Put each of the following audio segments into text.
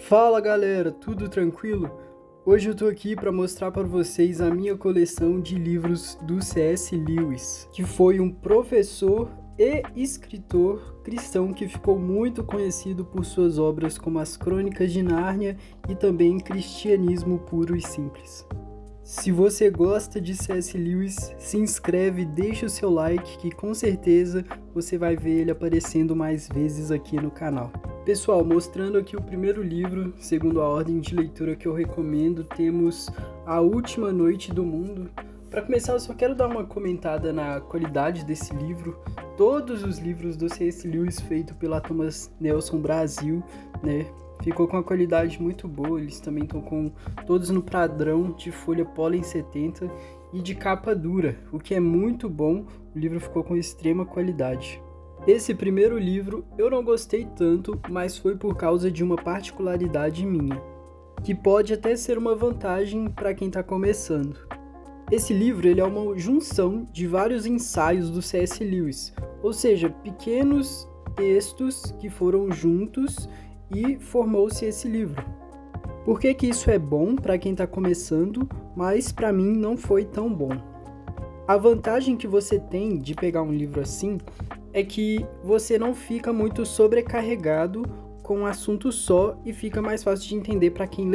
Fala galera, tudo tranquilo? Hoje eu tô aqui para mostrar para vocês a minha coleção de livros do C.S. Lewis, que foi um professor e escritor cristão que ficou muito conhecido por suas obras como As Crônicas de Nárnia e também Cristianismo Puro e Simples. Se você gosta de C.S. Lewis, se inscreve, deixa o seu like que com certeza você vai ver ele aparecendo mais vezes aqui no canal. Pessoal, mostrando aqui o primeiro livro, segundo a ordem de leitura que eu recomendo, temos A Última Noite do Mundo. Para começar, eu só quero dar uma comentada na qualidade desse livro. Todos os livros do C.S. Lewis feitos pela Thomas Nelson Brasil, né? Ficou com uma qualidade muito boa, eles também estão com todos no padrão de folha Pollen 70 e de capa dura, o que é muito bom, o livro ficou com extrema qualidade. Esse primeiro livro eu não gostei tanto, mas foi por causa de uma particularidade minha, que pode até ser uma vantagem para quem está começando. Esse livro ele é uma junção de vários ensaios do C.S. Lewis, ou seja, pequenos textos que foram juntos e formou-se esse livro. Por que isso é bom para quem está começando, mas para mim não foi tão bom? A vantagem que você tem de pegar um livro assim é que você não fica muito sobrecarregado com um assunto só e fica mais fácil de entender para quem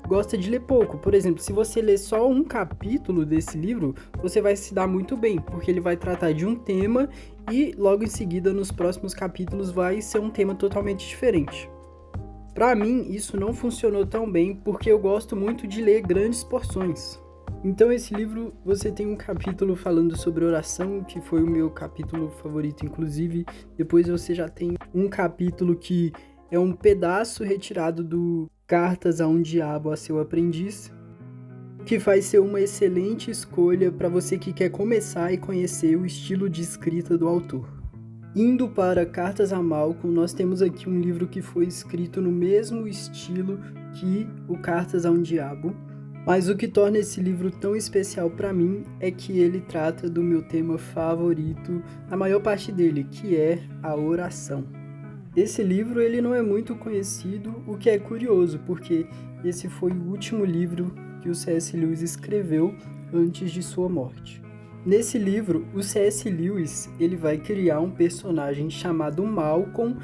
gosta de ler pouco. Por exemplo, se você ler só um capítulo desse livro, você vai se dar muito bem, porque ele vai tratar de um tema e logo em seguida, nos próximos capítulos, vai ser um tema totalmente diferente. Para mim, isso não funcionou tão bem porque eu gosto muito de ler grandes porções. Então, esse livro, você tem um capítulo falando sobre oração, que foi o meu capítulo favorito, inclusive. Depois você já tem um capítulo que é um pedaço retirado do Cartas a um Diabo a Seu Aprendiz, que vai ser uma excelente escolha para você que quer começar e conhecer o estilo de escrita do autor. Indo para Cartas a Malcolm, nós temos aqui um livro que foi escrito no mesmo estilo que o Cartas a um Diabo, mas o que torna esse livro tão especial para mim é que ele trata do meu tema favorito, na maior parte dele, que é a oração. Esse livro ele não é muito conhecido, o que é curioso, porque esse foi o último livro que o C.S. Lewis escreveu antes de sua morte. Nesse livro, o C.S. Lewis ele vai criar um personagem chamado Malcolm,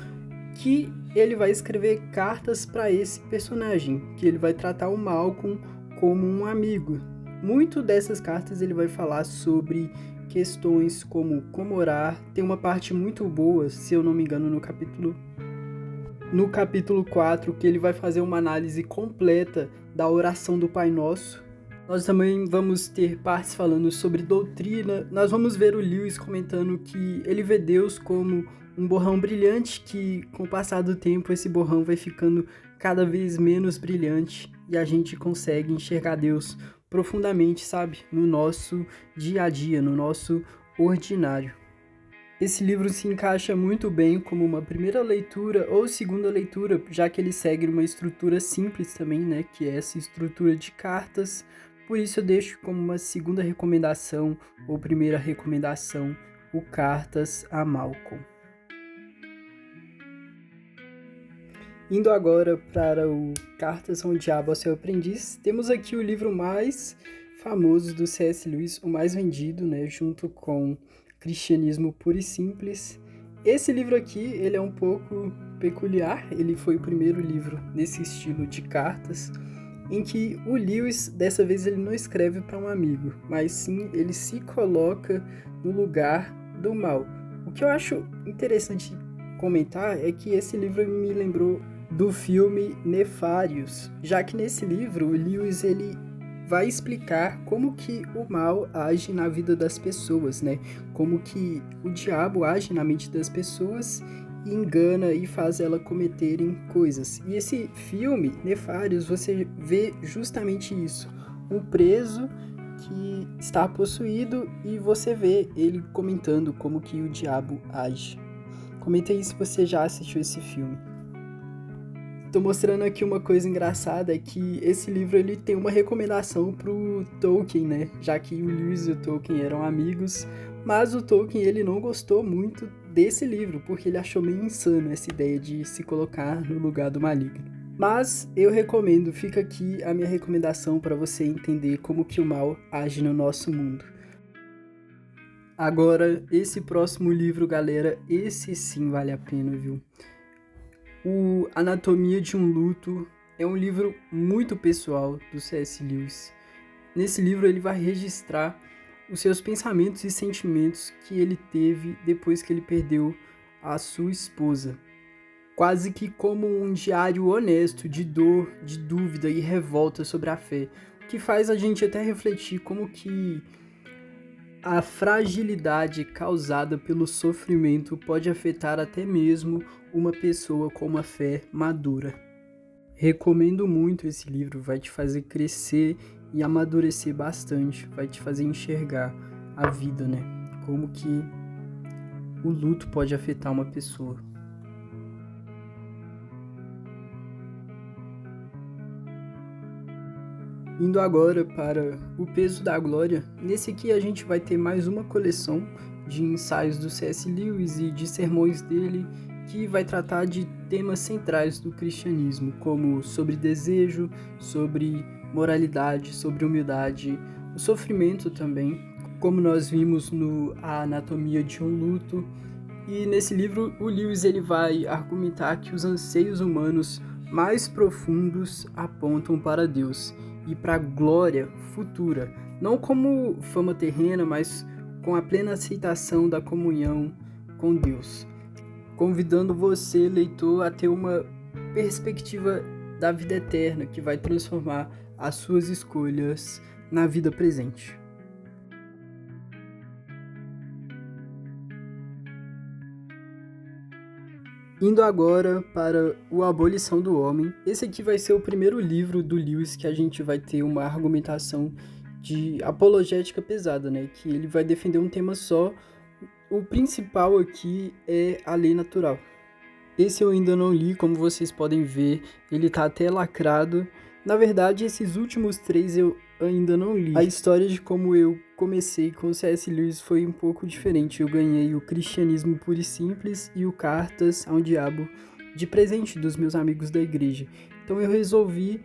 que ele vai escrever cartas para esse personagem, que ele vai tratar o Malcolm como um amigo. Muito dessas cartas ele vai falar sobre questões como orar. Tem uma parte muito boa, se eu não me engano, no capítulo 4, que ele vai fazer uma análise completa da oração do Pai Nosso. Nós também vamos ter partes falando sobre doutrina. Nós vamos ver o Lewis comentando que ele vê Deus como um borrão brilhante, que com o passar do tempo esse borrão vai ficando cada vez menos brilhante e a gente consegue enxergar Deus profundamente, sabe? No nosso dia a dia, no nosso ordinário. Esse livro se encaixa muito bem como uma primeira leitura ou segunda leitura, já que ele segue uma estrutura simples também, né? Que é essa estrutura de cartas. Por isso eu deixo como uma segunda recomendação ou primeira recomendação o Cartas a Malcolm. Indo agora para o Cartas a um Diabo a Seu Aprendiz, temos aqui o livro mais famoso do C.S. Lewis, o mais vendido, né, junto com Cristianismo Puro e Simples. Esse livro aqui, ele é um pouco peculiar, ele foi o primeiro livro nesse estilo de cartas, em que o Lewis, dessa vez, ele não escreve para um amigo, mas sim ele se coloca no lugar do mal. O que eu acho interessante comentar é que esse livro me lembrou do filme Nefários, já que nesse livro o Lewis ele vai explicar como que o mal age na vida das pessoas, né? Como que o diabo age na mente das pessoas e engana e faz elas cometerem coisas. E esse filme, Nefários, você vê justamente isso. Um preso que está possuído e você vê ele comentando como que o diabo age. Comenta aí se você já assistiu esse filme. Tô mostrando aqui uma coisa engraçada, é que esse livro ele tem uma recomendação pro Tolkien, né? Já que o Lewis e o Tolkien eram amigos, mas o Tolkien ele não gostou muito desse livro, porque ele achou meio insano essa ideia de se colocar no lugar do maligno. Mas eu recomendo, fica aqui a minha recomendação para você entender como que o mal age no nosso mundo. Agora, esse próximo livro, galera, esse sim vale a pena, viu? O Anatomia de um Luto é um livro muito pessoal do C.S. Lewis. Nesse livro ele vai registrar os seus pensamentos e sentimentos que ele teve depois que ele perdeu a sua esposa. Quase que como um diário honesto de dor, de dúvida e revolta sobre a fé, que faz a gente até refletir como que a fragilidade causada pelo sofrimento pode afetar até mesmo uma pessoa com uma fé madura. Recomendo muito esse livro, vai te fazer crescer e amadurecer bastante, vai te fazer enxergar a vida, né? Como que o luto pode afetar uma pessoa. Indo agora para O Peso da Glória, nesse aqui a gente vai ter mais uma coleção de ensaios do C.S. Lewis e de sermões dele, que vai tratar de temas centrais do cristianismo, como sobre desejo, sobre moralidade, sobre humildade, o sofrimento também, como nós vimos no A Anatomia de um Luto. E nesse livro o Lewis ele vai argumentar que os anseios humanos mais profundos apontam para Deus e para a glória futura, não como fama terrena, mas com a plena aceitação da comunhão com Deus, convidando você, leitor, a ter uma perspectiva da vida eterna que vai transformar as suas escolhas na vida presente. Indo agora para o Abolição do Homem, esse aqui vai ser o primeiro livro do Lewis que a gente vai ter uma argumentação de apologética pesada, né? Que ele vai defender um tema só. O principal aqui é a lei natural. Esse eu ainda não li, como vocês podem ver, ele tá até lacrado. Na verdade, esses últimos 3 eu ainda não li. A história de como eu comecei com o C.S. Lewis foi um pouco diferente. Eu ganhei o Cristianismo Puro e Simples e o Cartas ao Diabo de presente dos meus amigos da igreja. Então eu resolvi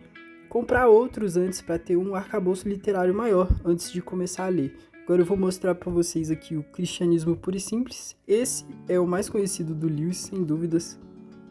comprar outros antes para ter um arcabouço literário maior antes de começar a ler. Agora eu vou mostrar para vocês aqui o Cristianismo Puro e Simples. Esse é o mais conhecido do Lewis, sem dúvidas.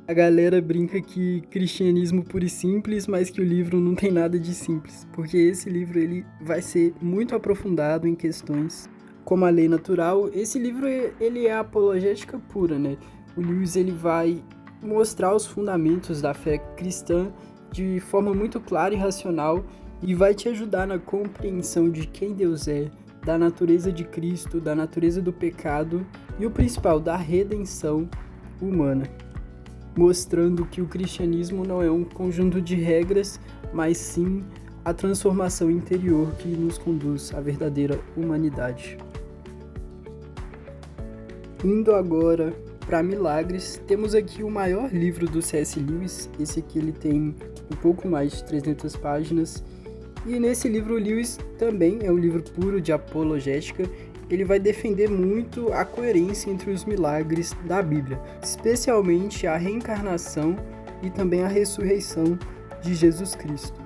A galera brinca que cristianismo puro e simples, mas que o livro não tem nada de simples, porque esse livro ele vai ser muito aprofundado em questões como a lei natural. Esse livro ele é apologética pura, né? O Lewis ele vai mostrar os fundamentos da fé cristã de forma muito clara e racional e vai te ajudar na compreensão de quem Deus é, da natureza de Cristo, da natureza do pecado e o principal, da redenção humana, mostrando que o cristianismo não é um conjunto de regras, mas sim a transformação interior que nos conduz à verdadeira humanidade. Indo agora para Milagres, temos aqui o maior livro do C.S. Lewis. Esse aqui ele tem um pouco mais de 300 páginas. E nesse livro o Lewis também é um livro puro de apologética. Ele vai defender muito a coerência entre os milagres da Bíblia, especialmente a reencarnação e também a ressurreição de Jesus Cristo.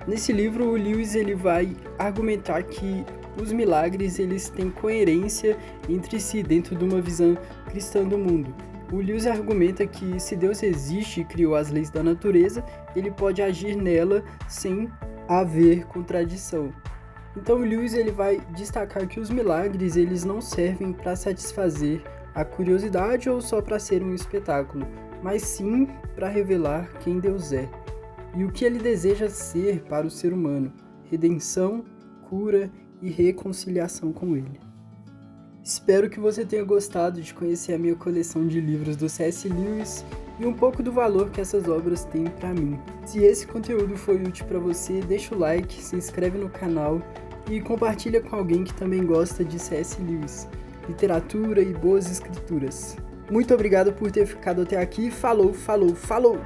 Nesse livro, o Lewis ele vai argumentar que os milagres eles têm coerência entre si dentro de uma visão cristã do mundo. O Lewis argumenta que se Deus existe e criou as leis da natureza, ele pode agir nela sem haver contradição. Então o Lewis ele vai destacar que os milagres eles não servem para satisfazer a curiosidade ou só para ser um espetáculo, mas sim para revelar quem Deus é e o que ele deseja ser para o ser humano: redenção, cura e reconciliação com ele. Espero que você tenha gostado de conhecer a minha coleção de livros do C.S. Lewis e um pouco do valor que essas obras têm para mim. Se esse conteúdo foi útil para você, deixa o like, se inscreve no canal e compartilha com alguém que também gosta de C.S. Lewis, literatura e boas escrituras. Muito obrigado por ter ficado até aqui. Falou, falou, falou!